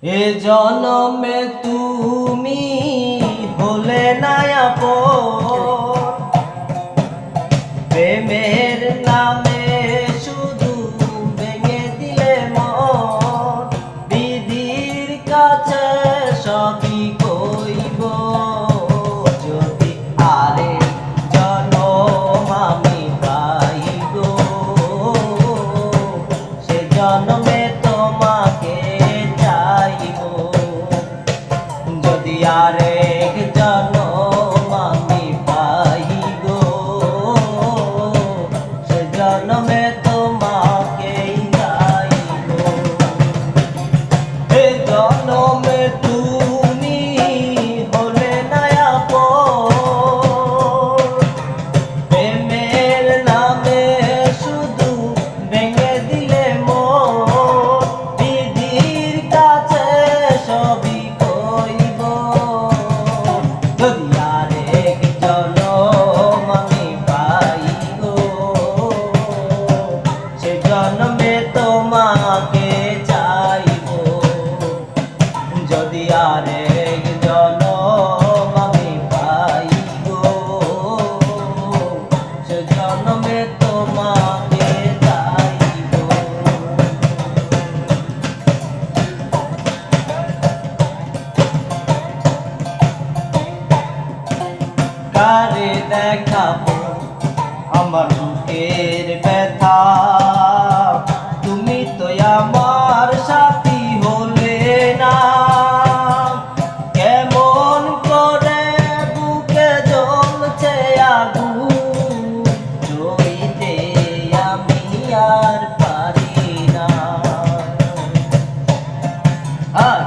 এ জনমে তুমি হলে না আপন, প্রেমের নামে শুধু ভেঙে দিলে মন। বিধির কাছে সবই কইব, যদি আরে জনম আমি পাই গো, সে জনমে তোমাকে চাইব। যদি আরেক জনম আমি পাই গো, সে জনমে তোমাকেই চাইব। এ জনমে তুমি হলে না আপন, প্রেমের নামে শুধু ভেঙে দিলে মন। বিধির কাছে সবই কইব, যদি আরেক জনম আমি পাই গো, সে জন্মে তোমাকে চাইব। যদি আরেক জনম আমি পাই গো, সে জন্মে তোমাকে চাইব। কারে দেখাবো আমার বুকের ব্যথা, তুমি তো আমার সাথী হলে না। কেমন করে বুকে জ্বলছে আগুন, সইতে আমি আর পারি না।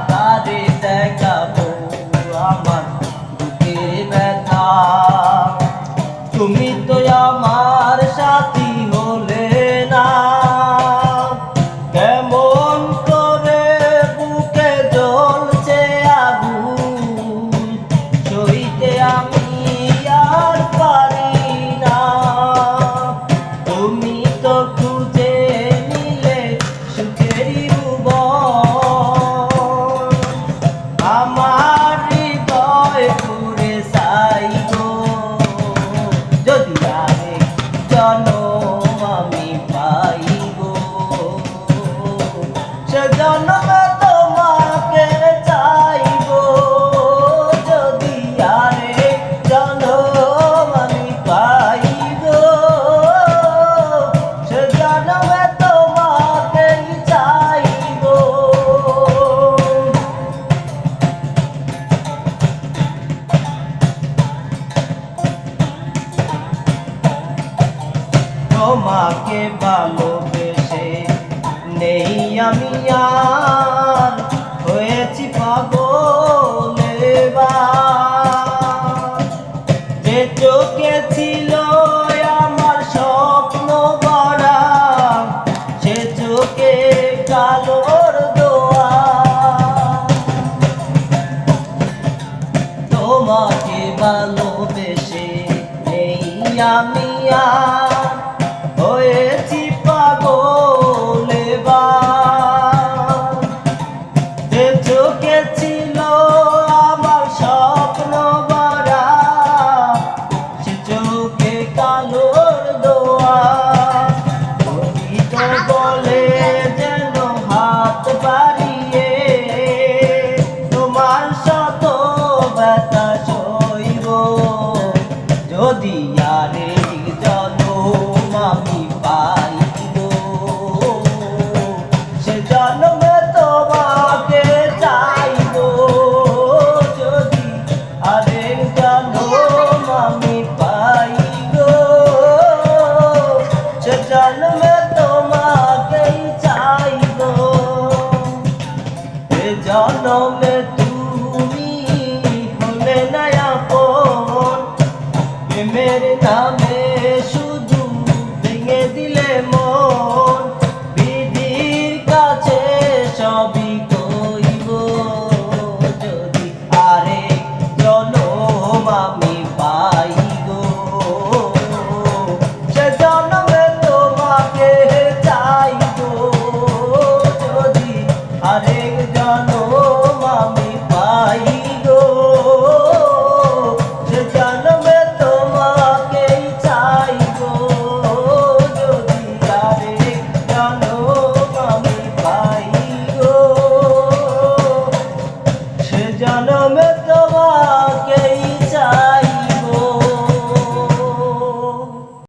কারে দেখাবো আমার বুকের ব্যথা, তুমি তো আমার সাথী হলে না। কেমন করে বুকে জ্বলছে আগুন, সইতে আমি আর পারি না। তুমি তো খুঁজে নিলে সুখেরই ভুবন, আমার হৃদয় পুরে চাই গো, যদি আরেক জনম আমি পাই গো, সে জন্মে তোমাকে চাইব। যদি আরেক জনম আমি পাই গো, সে জন্মে তোমাকেই চাইব। তোমাকে ভালোবেসে নেই আমি আর, হয়েছি পাগল এবার। যে চোখে ছিল আমার স্বপ্ন ভরা, সে চোখে কালোর দোয়া। তোমাকে ভালোবেসে নেই আমি আর, হয়েছি পাগল এবার। যে চোখে ছিল আমার স্বপ্ন ভরা, সে চোখে কালোর দোয়া। তুমি তো বলে যেন হাত বাড়িয়ে, তোমার শত ব্যথা সইব। যদি আরেক জনম আমি পাই গো, সে জন্মে তোমাকে চাইব। যদি আরেক জনম আমি পাই গো, সে জন্মে তোমাকেই চাইব। এ জনমে তুমি হলে না আপন, প্রেমের নামে শুধু ভেঙে দিলে মন। বিধির কাছে সবই কইব, যদি আরেক জনম আমি পাই গো, সে জন্মে তোমাকে চাইব। যদি আরেক জনম আমি পাই গো, সে জন্মে তোমাকেই চাই গো, যদি আরেক জনম আমি পাই গো, সে জন্মে তোমাকেই